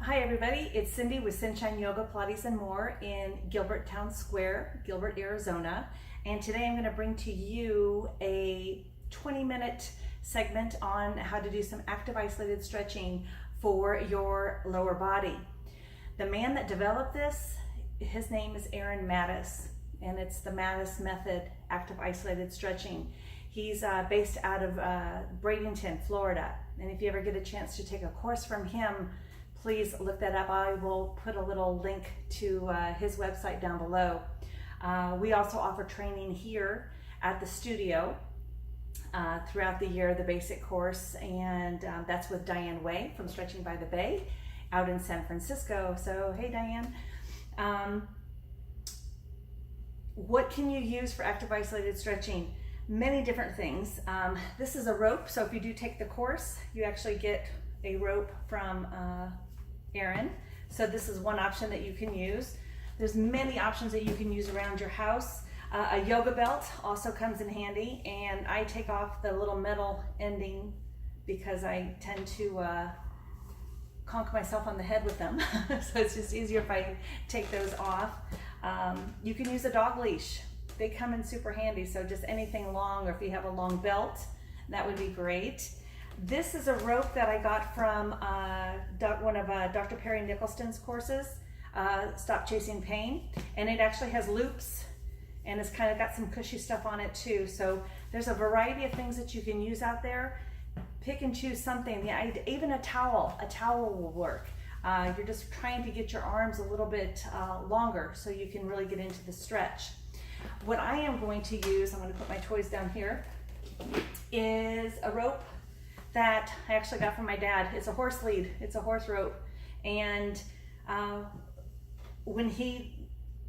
Hi everybody, it's Cindy with Sunshine Yoga, Pilates and More in Gilbert Town Square, Gilbert, Arizona. And today I'm going to bring to you a 20-minute segment on how to do some active isolated stretching for your lower body. The man that developed this, his name is Aaron Mattis, and it's the Mattis method, active isolated stretching. He's based out of Bradenton, Florida. And if you ever get a chance to take a course from him, please look that up. I will put a little link to his website down below. We also offer training here at the studio throughout the year, the basic course, and that's with Diane Way from Stretching by the Bay out in San Francisco. So, hey Diane. What can you use for active isolated stretching? Many different things. This is a rope, so if you do take the course, you actually get a rope from Aaron. So this is one option that you can use. There's many options that you can use around your house. A yoga belt also comes in handy, and I take off the little metal ending because I tend to conk myself on the head with them. So it's just easier if I take those off. You can use a dog leash. They come in super handy, so just anything long, or if you have a long belt, that would be great. This is a rope that I got from one of Dr. Perry Nicholson's courses, Stop Chasing Pain, and it actually has loops, and it's kind of got some cushy stuff on it too. So there's a variety of things that you can use out there. Pick and choose something. Yeah, even a towel will work. You're just trying to get your arms a little bit longer so you can really get into the stretch. What I am going to use, I'm going to put my toys down here, is a rope that I actually got from my dad. It's a horse lead, it's a horse rope. And when he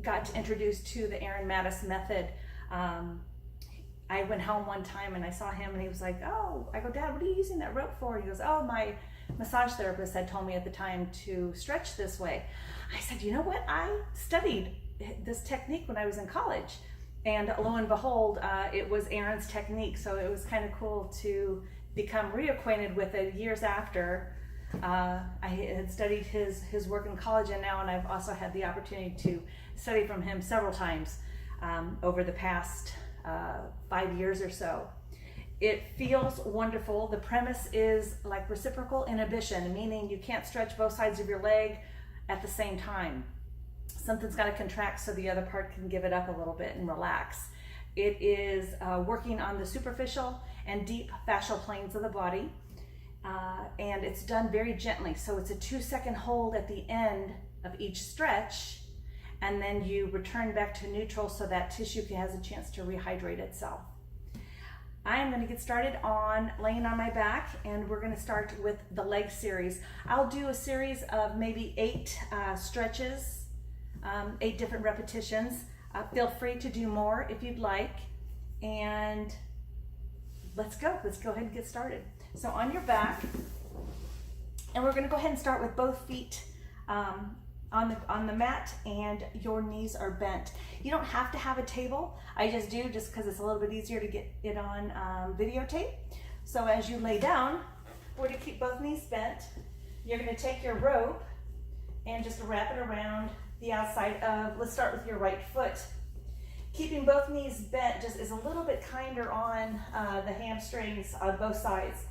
got introduced to the Aaron Mattis method, I went home one time and I saw him and he was like, oh, I go, Dad, what are you using that rope for? He goes, oh, my massage therapist had told me at the time to stretch this way. I said, you know what? I studied this technique when I was in college. And lo and behold, it was Aaron's technique. So it was kind of cool to become reacquainted with it years after. I had studied his work in college, and I've also had the opportunity to study from him several times over the past 5 years or so. It feels wonderful. The premise is like reciprocal inhibition, meaning you can't stretch both sides of your leg at the same time. Something's got to contract so the other part can give it up a little bit and relax. It is working on the superficial and deep fascial planes of the body, and it's done very gently. So it's a 2-second hold at the end of each stretch, and then you return back to neutral so that tissue has a chance to rehydrate itself. I am going to get started on laying on my back, and we're going to start with the leg series. I'll do a series of maybe 8 stretches, 8 different repetitions. Feel free to do more if you'd like, and let's go ahead and get started. So on your back, and we're going to go ahead and start with both feet on the mat, and your knees are bent. You don't have to have a table. I just do just because it's a little bit easier to get it on videotape. So as you lay down, we're going to keep both knees bent. You're going to take your rope and just wrap it around the outside of, let's start with your right foot. Keeping both knees bent just is a little bit kinder on the hamstrings on both sides.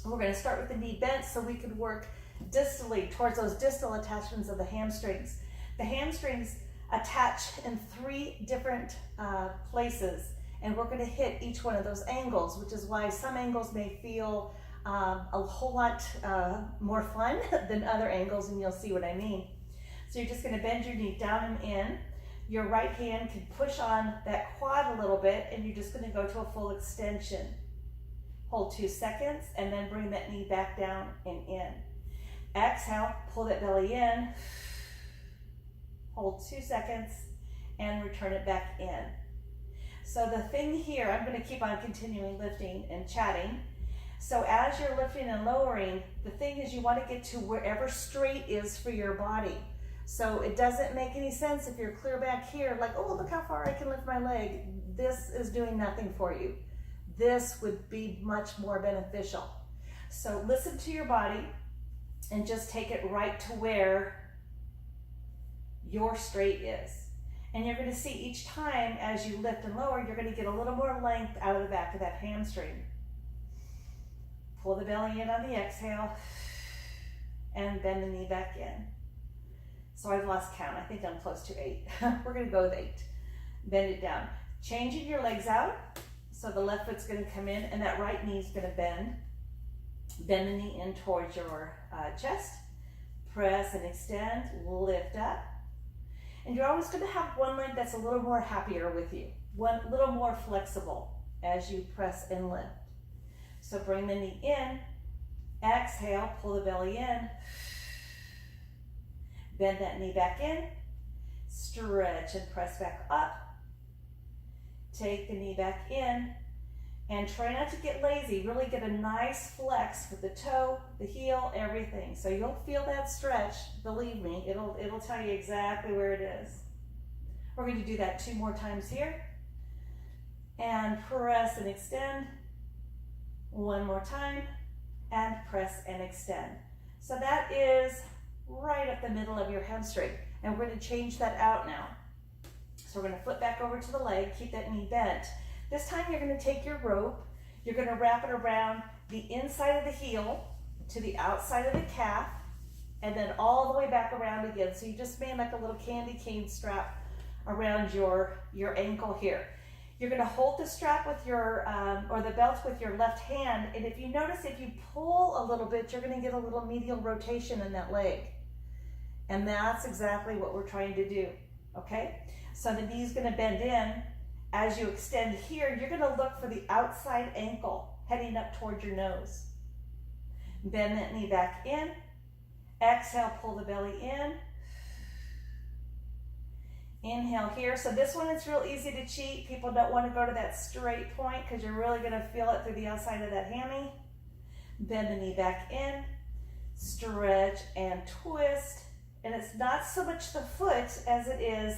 We're going to start with the knee bent so we can work distally towards those distal attachments of the hamstrings. The hamstrings attach in 3 different places, and we're going to hit each one of those angles, which is why some angles may feel a whole lot more fun than other angles, and you'll see what I mean. So you're just going to bend your knee down and in. Your right hand can push on that quad a little bit, and you're just going to go to a full extension. Hold 2 seconds, and then bring that knee back down and in. Exhale, pull that belly in. Hold 2 seconds, and return it back in. So the thing here, I'm going to keep on continuing lifting and chatting. So as you're lifting and lowering, the thing is you want to get to wherever straight is for your body. So it doesn't make any sense if you're clear back here, like, oh, look how far I can lift my leg. This is doing nothing for you. This would be much more beneficial. So listen to your body. and just take it right to where your straight is. And you're going to see each time as you lift and lower, you're going to get a little more length out of the back of that hamstring. Pull the belly in on the exhale and bend the knee back in. So I've lost count. I think I'm close to 8. We're going to go with 8. Bend it down. Changing your legs out. So the left foot's going to come in and that right knee is going to bend. Bend the knee in towards your chest. Press and extend. Lift up. And you're always going to have one leg that's a little more happier with you. One little more flexible as you press and lift. So bring the knee in. Exhale. Pull the belly in. Bend that knee back in. Stretch and press back up. Take the knee back in and try not to get lazy. Really get a nice flex with the toe, the heel, everything. So you'll feel that stretch. Believe me, it'll tell you exactly where it is. We're going to do that 2 more times here. And press and extend. 1 more time. And press and extend. So that is right up the middle of your hamstring. And we're going to change that out now. So we're going to flip back over to the leg, keep that knee bent. This time you're going to take your rope, you're going to wrap it around the inside of the heel to the outside of the calf, and then all the way back around again. So you just made like a little candy cane strap around your ankle here. You're going to hold the strap with your, or the belt with your left hand, and if you notice, if you pull a little bit, you're going to get a little medial rotation in that leg. And that's exactly what we're trying to do, okay? So the knee's going to bend in. As you extend here, you're going to look for the outside ankle heading up towards your nose. Bend that knee back in. Exhale, pull the belly in. Inhale here. So this one is real easy to cheat. People don't want to go to that straight point because you're really going to feel it through the outside of that hammy. Bend the knee back in. Stretch and twist. And it's not so much the foot as it is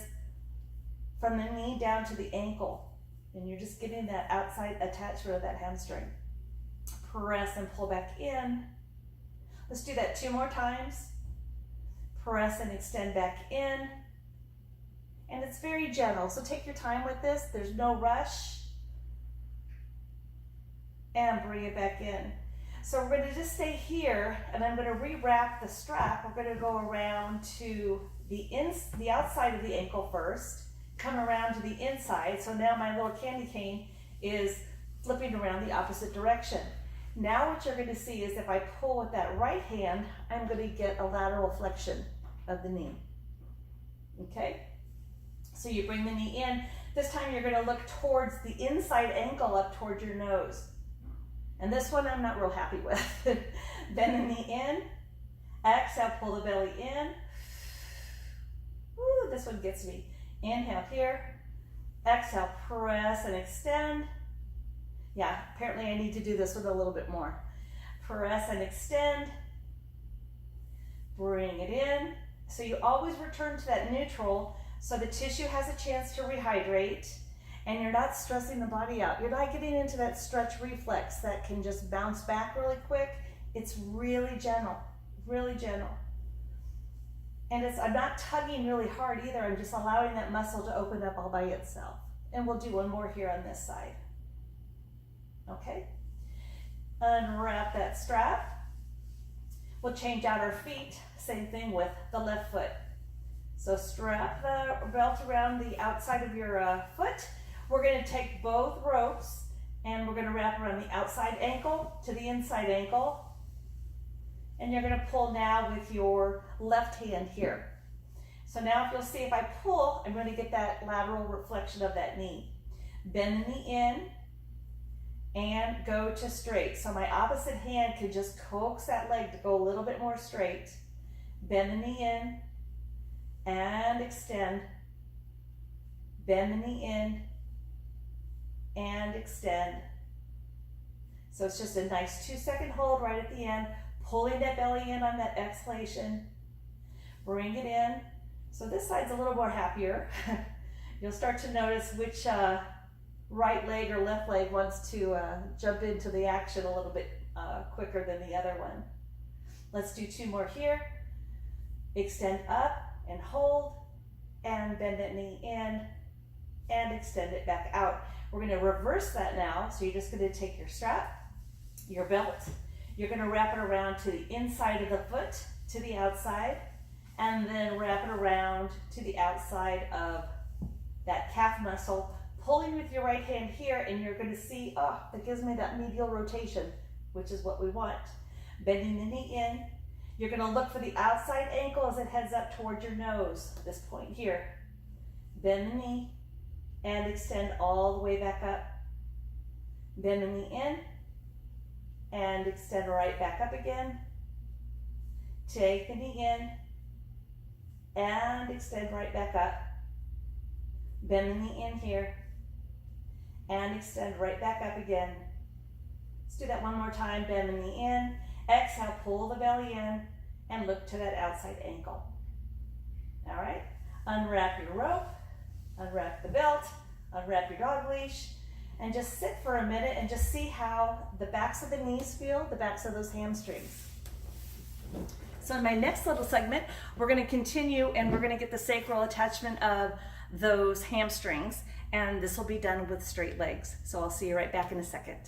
from the knee down to the ankle. And you're just getting that outside attachment of that hamstring. Press and pull back in. Let's do that 2 more times. Press and extend back in. And it's very gentle, so take your time with this. There's no rush. And bring it back in. So we're going to just stay here, and I'm going to rewrap the strap. We're going to go around to the outside of the ankle first, come around to the inside. So now my little candy cane is flipping around the opposite direction. Now what you're going to see is if I pull with that right hand, I'm going to get a lateral flexion of the knee. Okay? So you bring the knee in. This time you're going to look towards the inside ankle up towards your nose. And this one I'm not real happy with. Bend the knee in. Exhale, pull the belly in. Ooh, this one gets me. Inhale here. Exhale, press and extend. Yeah, apparently I need to do this with a little bit more. Press and extend. Bring it in. So you always return to that neutral so the tissue has a chance to rehydrate and you're not stressing the body out. You're not getting into that stretch reflex that can just bounce back really quick. It's really gentle, really gentle. And I'm not tugging really hard either. I'm just allowing that muscle to open up all by itself. And we'll do one more here on this side. Okay? Unwrap that strap. We'll change out our feet. Same thing with the left foot. So strap the belt around the outside of your foot. We're going to take both ropes and we're going to wrap around the outside ankle to the inside ankle. And you're going to pull now with your left hand here. So now if you'll see if I pull, I'm going to get that lateral reflection of that knee. Bend the knee in and go to straight. So my opposite hand can just coax that leg to go a little bit more straight. Bend the knee in and extend. Bend the knee in and extend. So it's just a nice 2-second hold right at the end, pulling that belly in on that exhalation. Bring it in. So this side's a little more happier. You'll start to notice which right leg or left leg wants to jump into the action a little bit quicker than the other one. Let's do 2 more here. Extend up and hold, and bend that knee in, and extend it back out. We're gonna reverse that now. So you're just gonna take your strap, your belt, you're gonna wrap it around to the inside of the foot, to the outside, and then wrap it around to the outside of that calf muscle, pulling with your right hand here, and you're gonna see, oh, that gives me that medial rotation, which is what we want. Bending the knee in, you're gonna look for the outside ankle as it heads up towards your nose, this point here. Bend the knee and extend all the way back up. Bend the knee in and extend right back up again. Take the knee in and extend right back up. Bend the knee in here and extend right back up again. Let's do that one more time. Bend the knee in, exhale, pull the belly in, and look to that outside ankle. All right, unwrap your rope, unwrap the belt, unwrap your dog leash, and just sit for a minute and just see how the backs of the knees feel, the backs of those hamstrings. So in my next little segment, we're going to continue and we're going to get the sacral attachment of those hamstrings, and this will be done with straight legs. So I'll see you right back in a second.